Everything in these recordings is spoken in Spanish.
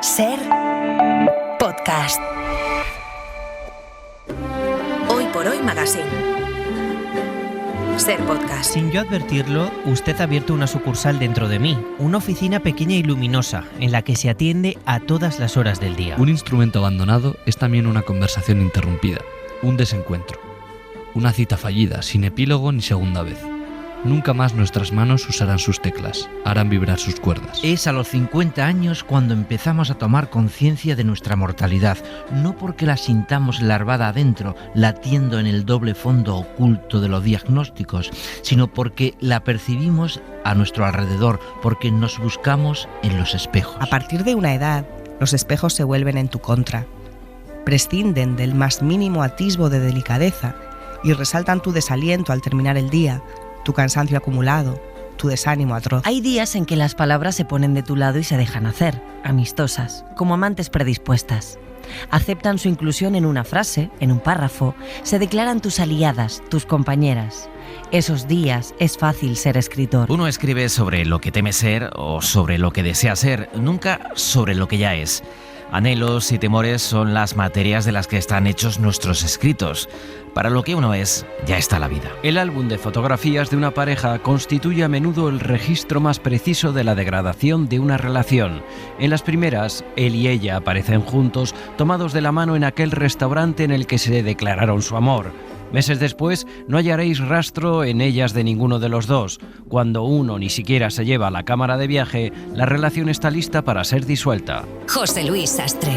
Ser podcast. Hoy por hoy Magazine. Ser podcast. Sin yo advertirlo, usted ha abierto una sucursal dentro de mí, una oficina pequeña y luminosa, en la que se atiende a todas las horas del día. Un instrumento abandonado es también una conversación interrumpida, un desencuentro, una cita fallida, sin epílogo ni segunda vez. Nunca más nuestras manos usarán sus teclas, harán vibrar sus cuerdas. Es a los 50 años cuando empezamos a tomar conciencia de nuestra mortalidad, no porque la sintamos larvada adentro, latiendo en el doble fondo oculto de los diagnósticos, sino porque la percibimos a nuestro alrededor, porque nos buscamos en los espejos. A partir de una edad, los espejos se vuelven en tu contra. Prescinden del más mínimo atisbo de delicadeza y resaltan tu desaliento al terminar el día, tu cansancio acumulado, tu desánimo atroz. Hay días en que las palabras se ponen de tu lado y se dejan hacer, amistosas, como amantes predispuestas. Aceptan su inclusión en una frase, en un párrafo, se declaran tus aliadas, tus compañeras. Esos días es fácil ser escritor. Uno escribe sobre lo que teme ser o sobre lo que desea ser, nunca sobre lo que ya es. Anhelos y temores son las materias de las que están hechos nuestros escritos. Para lo que uno es, ya está la vida. El álbum de fotografías de una pareja constituye a menudo el registro más preciso de la degradación de una relación. En las primeras, él y ella aparecen juntos, tomados de la mano en aquel restaurante en el que se declararon su amor. Meses después, no hallaréis rastro en ellas de ninguno de los dos. Cuando uno ni siquiera se lleva a la cámara de viaje, la relación está lista para ser disuelta. José Luis Sastre.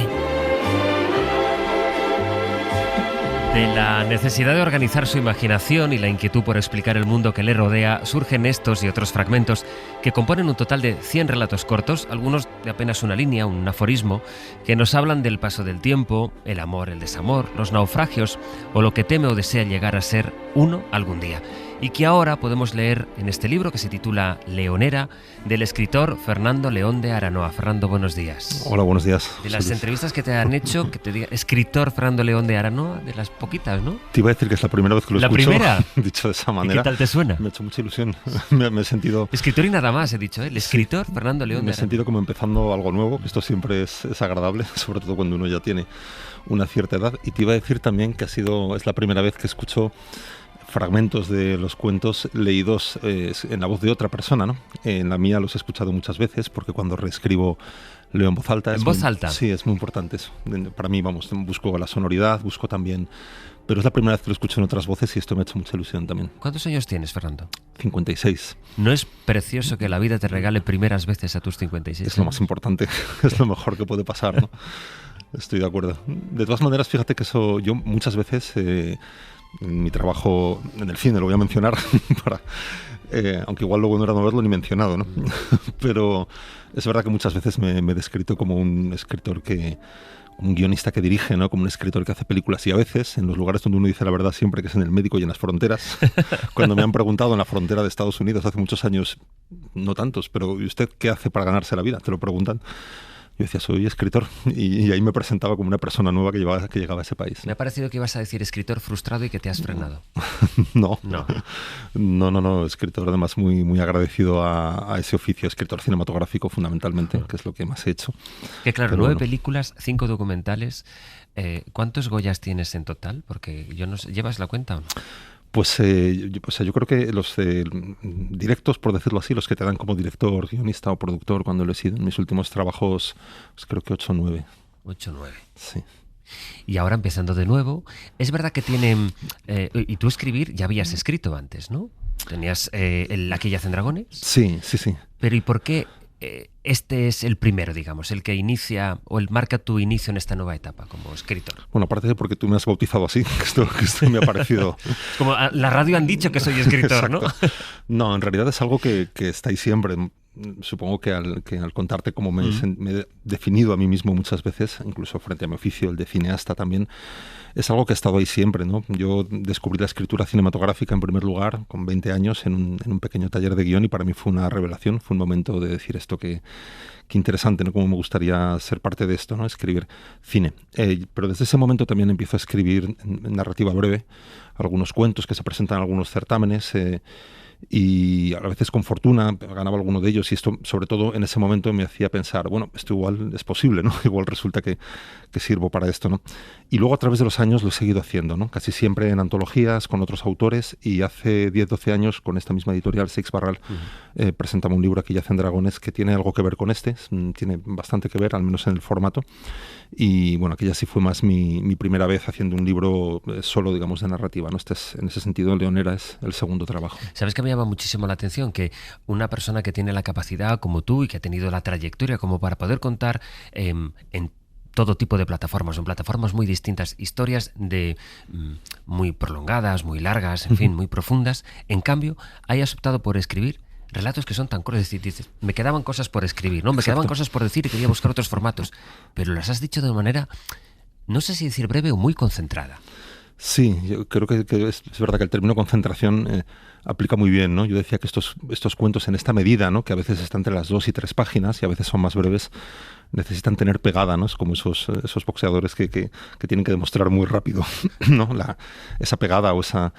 De la necesidad de organizar su imaginación y la inquietud por explicar el mundo que le rodea, surgen estos y otros fragmentos que componen un total de 100 relatos cortos, algunos de apenas una línea, un aforismo, que nos hablan del paso del tiempo, el amor, el desamor, los naufragios o lo que teme o desea llegar a ser uno algún día. Y que ahora podemos leer en este libro que se titula Leonera, del escritor Fernando León de Aranoa. Fernando, buenos días. Hola, buenos días. De las entrevistas que te han hecho, que te diga escritor Fernando León de Aranoa, de las poquitas, ¿no? Te iba a decir que es la primera vez que lo escucho. ¿La primera? Dicho de esa manera. ¿Y qué tal te suena? Me ha hecho mucha ilusión. me he sentido... Escritor y nada más, he dicho, ¿eh? El escritor Fernando León de Aranoa. Me he sentido como empezando algo nuevo, que esto siempre es agradable, sobre todo cuando uno ya tiene una cierta edad. Y te iba a decir también que es la primera vez que escucho fragmentos de los cuentos leídos en la voz de otra persona, ¿no? En la mía los he escuchado muchas veces porque cuando reescribo leo en voz alta. ¿En voz alta? Sí, es muy importante eso. Para mí, busco la sonoridad, busco también... Pero es la primera vez que lo escucho en otras voces y esto me ha hecho mucha ilusión también. ¿Cuántos años tienes, Fernando? 56. ¿No es precioso que la vida te regale primeras veces a tus 56? Es lo más importante, es lo mejor que puede pasar, ¿no? Estoy de acuerdo. De todas maneras, fíjate que eso yo muchas veces... en mi trabajo en el cine, lo voy a mencionar, aunque igual luego no era no haberlo ni mencionado, ¿no? Pero es verdad que muchas veces me he descrito como un escritor como un guionista que dirige, ¿no? Como un escritor que hace películas y a veces, en los lugares donde uno dice la verdad siempre, que es en el médico y en las fronteras, cuando me han preguntado en la frontera de Estados Unidos hace muchos años, no tantos, pero ¿y usted qué hace para ganarse la vida? Te lo preguntan. Yo decía, soy escritor, y ahí me presentaba como una persona nueva que llegaba a ese país. Me ha parecido que ibas a decir escritor frustrado y que te has frenado. No, No. escritor además muy, muy agradecido a ese oficio, escritor cinematográfico fundamentalmente, que es lo que más he hecho. Que claro, pero 9 películas, 5 documentales. ¿Cuántos Goyas tienes en total? Porque yo no sé, ¿llevas la cuenta o no? Pues yo creo que los directos, por decirlo así, los que te dan como director, guionista o productor cuando lo he sido en mis últimos trabajos, pues creo que 8 o 9. 8 o 9. Sí. Y ahora empezando de nuevo, es verdad que tienen... y tú escribir ya habías escrito antes, ¿no? ¿Tenías Aquí yacen dragones? Sí. Pero ¿y por qué este es el primero, digamos, el que inicia o el marca tu inicio en esta nueva etapa como escritor? Bueno, aparte de porque tú me has bautizado así, que esto me ha parecido... Como a la radio han dicho que soy escritor, ¿no? No, en realidad es algo que está ahí siempre. Supongo que al contarte cómo me he definido a mí mismo muchas veces, incluso frente a mi oficio, el de cineasta también, es algo que ha estado ahí siempre, ¿no? Yo descubrí la escritura cinematográfica en primer lugar con 20 años en un pequeño taller de guión y para mí fue una revelación, fue un momento de decir esto que interesante, ¿no? Cómo me gustaría ser parte de esto, ¿no? Escribir cine. Pero desde ese momento también empiezo a escribir en narrativa breve algunos cuentos que se presentan en algunos certámenes y a veces con fortuna ganaba alguno de ellos, y esto sobre todo en ese momento me hacía pensar, bueno, esto igual es posible, ¿no? Igual resulta que sirvo para esto, ¿no? Y luego a través de los años lo he seguido haciendo, ¿no? Casi siempre en antologías con otros autores, y hace 10-12 años con esta misma editorial, Seix Barral, presentamos un libro, Aquí yacen dragones, que tiene algo que ver con tiene bastante que ver, al menos en el formato. Y bueno, aquella sí fue más mi primera vez haciendo un libro solo, digamos, de narrativa, ¿no? En ese sentido, Leonera es el segundo trabajo. ¿Sabes que me llama muchísimo la atención? Que una persona que tiene la capacidad como tú y que ha tenido la trayectoria como para poder contar en todo tipo de plataformas, en plataformas muy distintas, historias muy prolongadas, muy largas, en fin, muy profundas, en cambio, hayas optado por escribir relatos que son tan cortos. Dices, me quedaban cosas por escribir, ¿no? Me quedaban cosas por decir y quería buscar otros formatos, pero las has dicho de manera, no sé si decir breve o muy concentrada. Sí, yo creo que es verdad que el término concentración aplica muy bien, ¿no? Yo decía que estos cuentos en esta medida, ¿no? Que a veces están entre las 2 y 3 páginas y a veces son más breves, necesitan tener pegada, ¿no? Es como esos boxeadores que tienen que demostrar muy rápido, ¿no? Esa pegada o esa...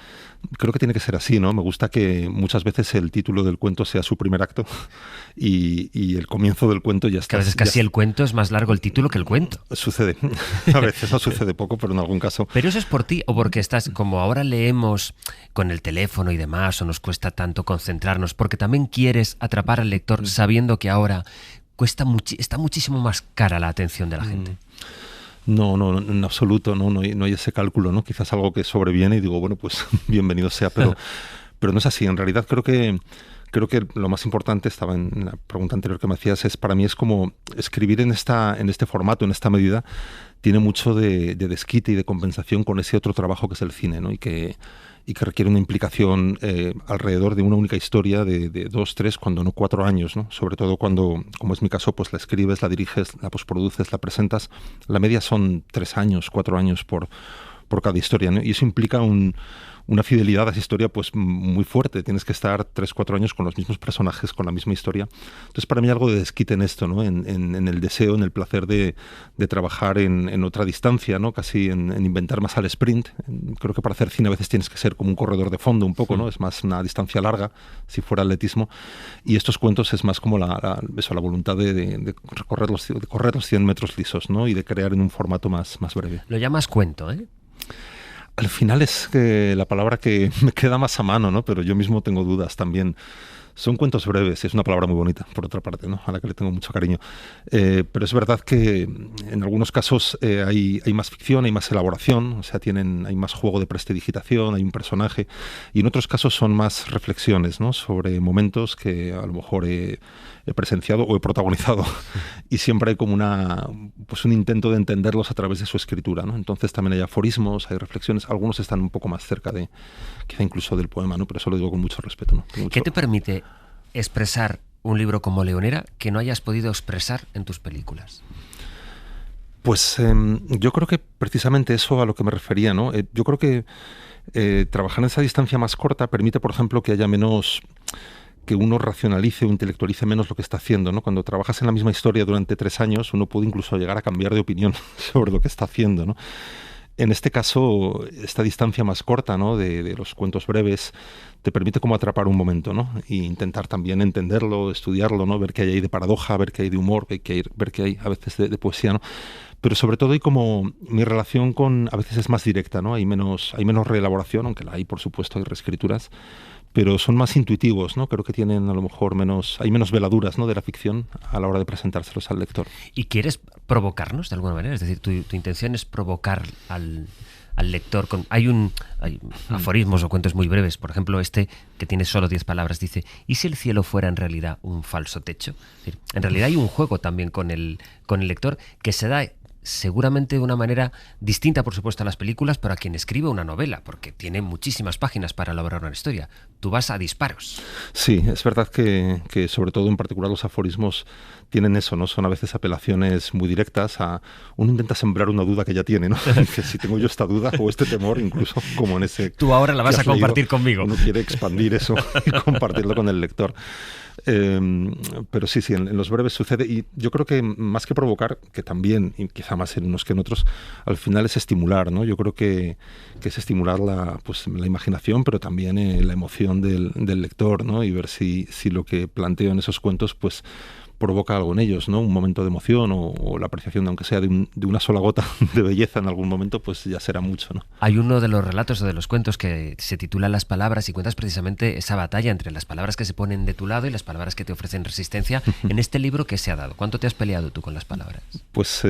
Creo que tiene que ser así, ¿no? Me gusta que muchas veces el título del cuento sea su primer acto y el comienzo del cuento ya está. Que a veces casi el cuento es más largo el título que el cuento. Sucede. A veces no sucede poco, pero en algún caso... ¿Pero eso es por ti o porque estás, como ahora leemos con el teléfono y demás, o nos cuesta tanto concentrarnos, porque también quieres atrapar al lector sabiendo que ahora está muchísimo más cara la atención de la gente? No, en absoluto, no hay ese cálculo, ¿no? Quizás algo que sobreviene y digo, bueno, pues bienvenido sea, pero no es así. En realidad creo que lo más importante, estaba en la pregunta anterior que me hacías, para mí es como escribir en este formato, en esta medida, tiene mucho de desquite y de compensación con ese otro trabajo que es el cine, ¿no? Y que requiere una implicación alrededor de una única historia de 2, 3, cuando no 4 años, ¿no? Sobre todo cuando, como es mi caso, pues la escribes, la diriges, la postproduces, la presentas. La media son 3 años, 4 años por cada historia, ¿no? Y eso implica una fidelidad a esa historia pues muy fuerte. Tienes que estar 3, 4 años con los mismos personajes, con la misma historia. Entonces, para mí hay algo de desquite en esto, ¿no? En el deseo, en el placer de trabajar en otra distancia, ¿no? Casi en inventar más al sprint. Creo que para hacer cine a veces tienes que ser como un corredor de fondo un poco, ¿no? Es más una distancia larga, si fuera atletismo. Y estos cuentos es más como la voluntad de correr los 100 metros lisos, ¿no? Y de crear en un formato más breve. Lo llamas cuento, ¿eh? Al final es que la palabra que me queda más a mano, ¿no? Pero yo mismo tengo dudas también. Son cuentos breves, es una palabra muy bonita, por otra parte, ¿no? A la que le tengo mucho cariño. Pero es verdad que en algunos casos hay más ficción, hay más elaboración, o sea, hay más juego de prestidigitación, hay un personaje, y en otros casos son más reflexiones, ¿no? Sobre momentos que a lo mejor he presenciado o he protagonizado, y siempre hay como un intento de entenderlos a través de su escritura, ¿no? Entonces también hay aforismos, hay reflexiones, algunos están un poco más cerca quizá incluso del poema, ¿no? Pero eso lo digo con mucho respeto, ¿no? ¿Qué te permite expresar un libro como Leonera que no hayas podido expresar en tus películas? Pues yo creo que precisamente eso a lo que me refería, ¿no? Yo creo que trabajar en esa distancia más corta permite, por ejemplo, que haya menos... que uno racionalice o intelectualice menos lo que está haciendo, ¿no? Cuando trabajas en la misma historia durante 3 años, uno puede incluso llegar a cambiar de opinión sobre lo que está haciendo, ¿no? En este caso, esta distancia más corta, ¿no? de los cuentos breves te permite como atrapar un momento, ¿no? E intentar también entenderlo, estudiarlo, ¿no? Ver qué hay ahí de paradoja, ver qué hay de humor, ver qué hay a veces de poesía, ¿no? Pero sobre todo hay como mi relación a veces es más directa, ¿no? Hay menos reelaboración, aunque la hay, por supuesto, hay reescrituras, pero son más intuitivos, ¿no? Creo que tienen a lo mejor hay menos veladuras, ¿no? De la ficción a la hora de presentárselos al lector. ¿Y quieres provocarnos de alguna manera? Es decir, tu intención es provocar al lector. Hay aforismos o cuentos muy breves, por ejemplo que tiene solo 10 palabras, dice: ¿y si el cielo fuera en realidad un falso techo? Es decir, en realidad hay un juego también con el lector que se da seguramente de una manera distinta, por supuesto, a las películas, pero a quien escribe una novela, porque tiene muchísimas páginas para elaborar una historia. Tú vas a disparos. Sí, es verdad que sobre todo en particular los aforismos tienen eso, ¿no? Son a veces apelaciones muy directas uno intenta sembrar una duda que ya tiene, ¿no? Que si tengo yo esta duda o este temor, incluso como en ese... Tú ahora la vas a compartir conmigo. Uno quiere expandir eso y compartirlo con el lector. Pero sí, en los breves sucede, y yo creo que más que provocar, que también, y quizá quizá más en unos que en otros, al final es estimular, ¿no? Yo creo que es estimular la imaginación, pero también la emoción del lector, ¿no? Y ver si lo que planteo en esos cuentos, pues provoca algo en ellos, ¿no? Un momento de emoción o la apreciación, aunque sea de una sola gota de belleza en algún momento, pues ya será mucho, ¿no? Hay uno de los relatos o de los cuentos que se titula Las palabras y cuentas precisamente esa batalla entre las palabras que se ponen de tu lado y las palabras que te ofrecen resistencia. En este libro, ¿qué se ha dado? ¿Cuánto te has peleado tú con las palabras? Pues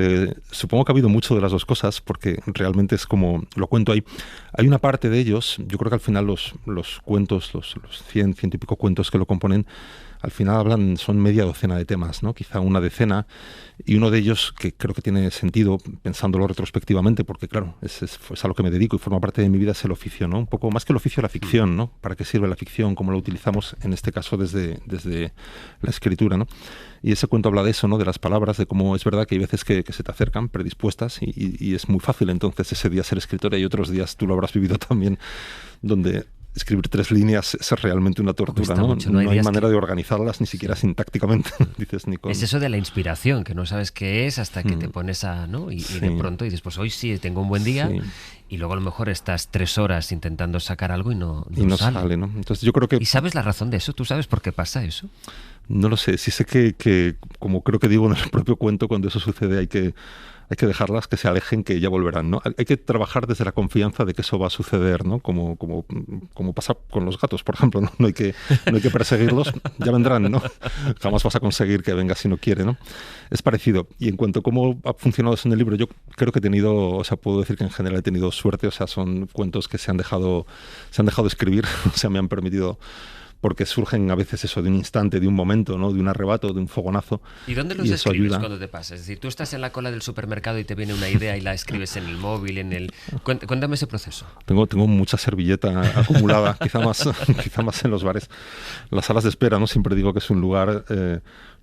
supongo que ha habido mucho de las dos cosas, porque realmente es como lo cuento ahí. Hay una parte de ellos, yo creo que al final los cuentos, los 100 y pico cuentos que lo componen, al final son media docena de temas, ¿no? Quizá una decena, y uno de ellos que creo que tiene sentido, pensándolo retrospectivamente, porque claro, es a lo que me dedico y forma parte de mi vida, es el oficio, ¿no? Un poco más que el oficio, la ficción, ¿no? ¿Para qué sirve la ficción? ¿Cómo lo utilizamos, en este caso, desde la escritura, ¿no? Y ese cuento habla de eso, ¿no? De las palabras, de cómo es verdad que hay veces que se te acercan predispuestas y es muy fácil entonces ese día ser escritora, y otros días, tú lo habrás vivido también, donde escribir 3 líneas es realmente una tortura, ¿no? No hay manera de organizarlas, ni siquiera sintácticamente, dices, ni con... Es eso de la inspiración, que no sabes qué es hasta que te pones a... ¿no? Y de pronto dices, pues hoy sí tengo un buen día, y luego a lo mejor estás 3 horas intentando sacar algo y no sale, ¿no? Entonces yo creo que... ¿Y sabes la razón de eso? ¿Tú sabes por qué pasa eso? No lo sé, sí sé que como creo que digo en el propio cuento, cuando eso sucede hay que dejarlas que se alejen, que ya volverán, ¿no? Hay que trabajar desde la confianza de que eso va a suceder, ¿no? Como pasa con los gatos, por ejemplo, ¿no? No hay que perseguirlos, ya vendrán, ¿no? Jamás vas a conseguir que venga si no quiere, ¿no? Es parecido. Y en cuanto a cómo ha funcionado eso en el libro, yo creo que puedo decir que en general he tenido suerte, o sea, son cuentos que se han dejado escribir, o sea, me han permitido, porque surgen a veces eso de un instante, de un momento, ¿no? De un arrebato, de un fogonazo. ¿Y dónde los escribes cuando te pasa? Es decir, tú estás en la cola del supermercado y te viene una idea y la escribes en el móvil, Cuéntame ese proceso. Tengo mucha servilleta acumulada, quizá más en los bares. Las salas de espera, ¿no? Siempre digo que es un lugar...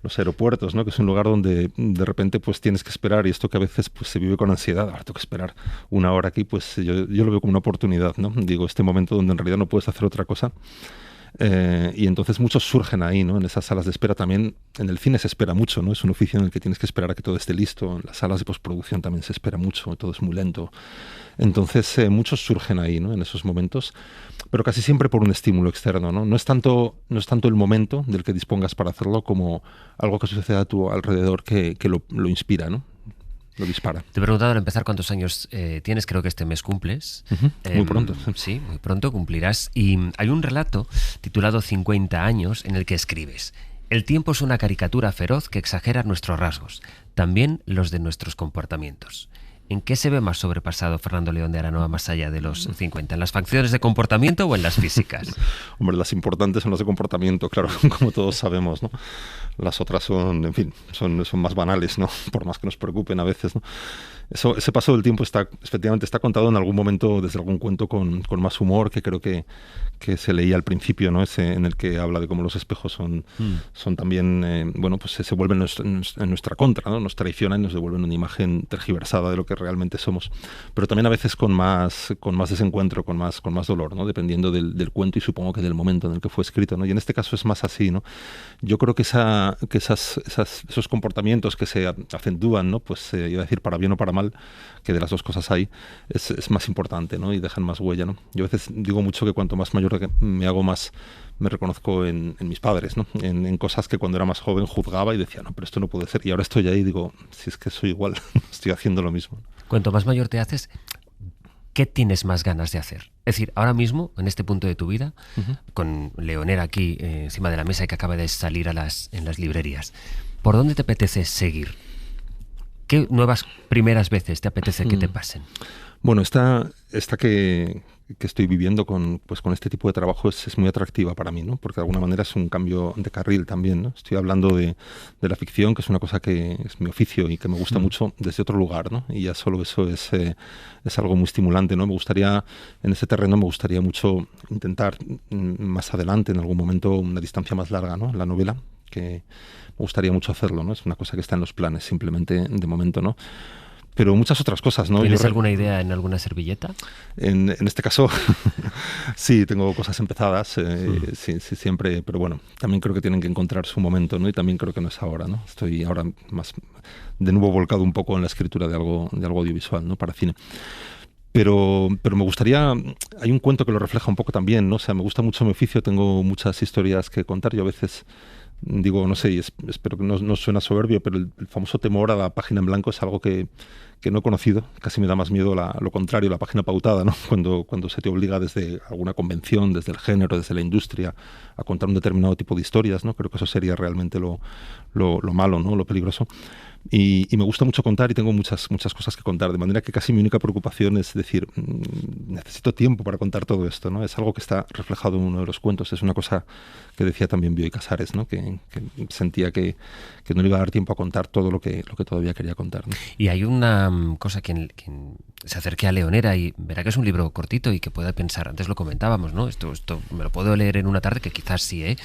los aeropuertos, ¿no? Que es un lugar donde de repente pues tienes que esperar, y esto que a veces pues se vive con ansiedad, ahora tengo que esperar 1 hora aquí, pues yo lo veo como una oportunidad, ¿no? Digo, este momento donde en realidad no puedes hacer otra cosa. Y entonces muchos surgen ahí, ¿no? En esas salas de espera. También en el cine se espera mucho, ¿no? Es un oficio en el que tienes que esperar a que todo esté listo. En las salas de postproducción también se espera mucho, todo es muy lento. Entonces muchos surgen ahí, ¿no? En esos momentos, pero casi siempre por un estímulo externo, ¿no? No es tanto el momento del que dispongas para hacerlo, como algo que sucede a tu alrededor que lo inspira, ¿no? Lo dispara. Te he preguntado al empezar cuántos años tienes, creo que este mes cumples. Muy pronto. Sí, muy pronto cumplirás. Y hay un relato titulado 50 años en el que escribes: el tiempo es una caricatura feroz que exagera nuestros rasgos, también los de nuestros comportamientos. ¿En qué se ve más sobrepasado Fernando León de Aranoa más allá de los 50? ¿En las facciones de comportamiento o en las físicas? Hombre, las importantes son las de comportamiento, claro, como todos sabemos, ¿no? Las otras son, en fin, son más banales, ¿no? Por más que nos preocupen a veces, ¿no? Ese paso del tiempo efectivamente está contado en algún momento desde algún cuento con más humor, que creo que se leía al principio, ¿no? Ese en el que habla de cómo los espejos son también, pues se vuelven en nuestra contra, ¿no? Nos traicionan y nos devuelven una imagen tergiversada de lo que realmente somos, pero también a veces con más desencuentro, con más dolor, ¿no? Dependiendo del cuento y supongo que del momento en el que fue escrito, ¿no? Y en este caso es más así, ¿no? Yo creo que esos comportamientos que se acentúan, ¿no? Pues iba a decir para bien o para mal, que de las dos cosas hay, es más importante, ¿no? Y dejan más huella, ¿no? Yo a veces digo mucho que cuanto más mayor me hago, más me reconozco en mis padres, ¿no? En cosas que cuando era más joven juzgaba y decía, no, pero esto no puede ser. Y ahora estoy ahí y digo, si es que soy igual, estoy haciendo lo mismo. Cuanto más mayor te haces, ¿qué tienes más ganas de hacer? Es decir, ahora mismo, en este punto de tu vida, con Leonera aquí encima de la mesa y que acaba de salir en las librerías, ¿por dónde te apetece seguir? ¿Qué nuevas primeras veces te apetece que te pasen? Bueno, esta que estoy viviendo con este tipo de trabajo es muy atractiva para mí, ¿no? Porque de alguna manera es un cambio de carril también, ¿no? Estoy hablando de la ficción, que es una cosa que es mi oficio y que me gusta mucho, desde otro lugar, ¿no? Y ya solo eso es algo muy estimulante, ¿no? En ese terreno me gustaría mucho intentar más adelante, en algún momento, una distancia más larga, ¿no? La novela, que me gustaría mucho hacerlo, ¿no? Es una cosa que está en los planes, simplemente de momento, ¿no? pero muchas otras cosas, ¿no? ¿Tienes alguna idea en alguna servilleta? En este caso, sí, tengo cosas empezadas, sí, siempre, pero bueno, también creo que tienen que encontrar su momento, ¿no? Y también creo que no es ahora, ¿no? Estoy ahora más de nuevo volcado un poco en la escritura de algo audiovisual, ¿no? Para cine. Pero me gustaría, hay un cuento que lo refleja un poco también, ¿no? O sea, me gusta mucho mi oficio, tengo muchas historias que contar. Yo a veces digo, no sé, y espero que no suena soberbio, pero el famoso temor a la página en blanco es algo que no he conocido. Casi me da más miedo lo contrario, la página pautada, ¿no? Cuando se te obliga desde alguna convención, desde el género, desde la industria, a contar un determinado tipo de historias, ¿no? Creo que eso sería realmente lo malo, ¿no? Lo peligroso. Y me gusta mucho contar y tengo muchas cosas que contar, de manera que casi mi única preocupación es decir, necesito tiempo para contar todo esto, ¿no? Es algo que está reflejado en uno de los cuentos, es una cosa que decía también Bioy Casares, ¿no? Que sentía que no le iba a dar tiempo a contar todo lo que todavía quería contar, ¿no? Y hay una cosa quien se acerque a Leonera y verá que es un libro cortito y que pueda pensar, antes lo comentábamos, ¿no? Esto me lo puedo leer en una tarde, que quizás sí,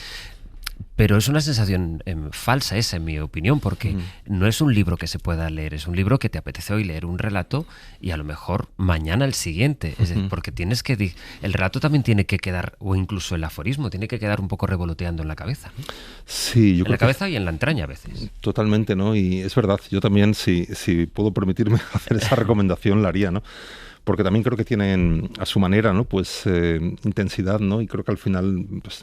pero es una sensación falsa esa, en mi opinión, porque no es un libro que se pueda leer, es un libro que te apetece hoy leer un relato y a lo mejor mañana el siguiente. Es decir, porque el relato también tiene que quedar, o incluso el aforismo, tiene que quedar un poco revoloteando en la cabeza, ¿no? Sí, yo creo en la cabeza y en la entraña a veces. Totalmente, ¿no? Y es verdad, yo también, si puedo permitirme hacer esa recomendación, la haría, ¿no? Porque también creo que tienen a su manera, ¿no? Pues intensidad, ¿no? Y creo que al final pues,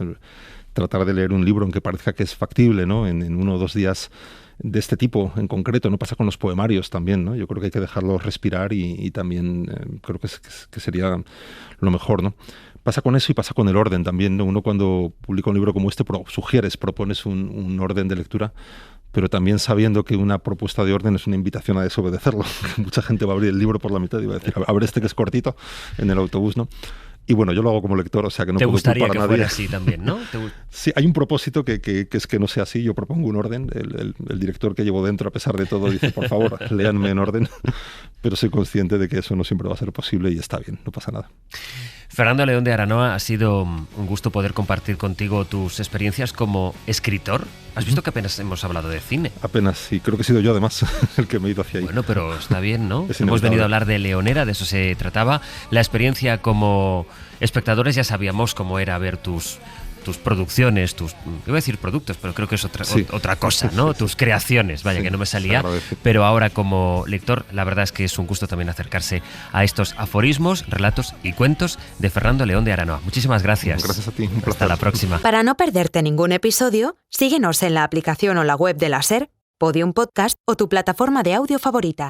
tratar de leer un libro aunque parezca que es factible, ¿no? En 1 o 2 días de este tipo en concreto, no pasa con los poemarios también, ¿no? Yo creo que hay que dejarlos respirar y también creo que sería lo mejor, ¿no? Pasa con eso y pasa con el orden también, ¿no? Uno cuando publica un libro como este propones un orden de lectura, pero también sabiendo que una propuesta de orden es una invitación a desobedecerlo. Mucha gente va a abrir el libro por la mitad y va a decir, a ver este que es cortito en el autobús, ¿no? Y bueno, yo lo hago como lector, o sea que no puedo culpar a nadie. ¿Te gustaría que fuera así también, no? Sí, hay un propósito que es que no sea así. Yo propongo un orden. El director que llevo dentro, a pesar de todo, dice, por favor, léanme en orden. Pero soy consciente de que eso no siempre va a ser posible y está bien, no pasa nada. Fernando León de Aranoa, ha sido un gusto poder compartir contigo tus experiencias como escritor. ¿Has visto que apenas hemos hablado de cine? Apenas, sí. Creo que he sido yo, además, el que me he ido hacia ahí. Bueno, pero está bien, ¿no? Hemos venido a hablar de Leonera, de eso se trataba. La experiencia como espectadores, ya sabíamos cómo era ver tus producciones, iba a decir productos, pero creo que es otra cosa, ¿no? Tus creaciones, vaya, que no me salía. Pero ahora como lector, la verdad es que es un gusto también acercarse a estos aforismos, relatos y cuentos de Fernando León de Aranoa. Muchísimas gracias. Gracias a ti. Un placer. Hasta la próxima. Para no perderte ningún episodio, síguenos en la aplicación o la web de la SER, Podium Podcast o tu plataforma de audio favorita.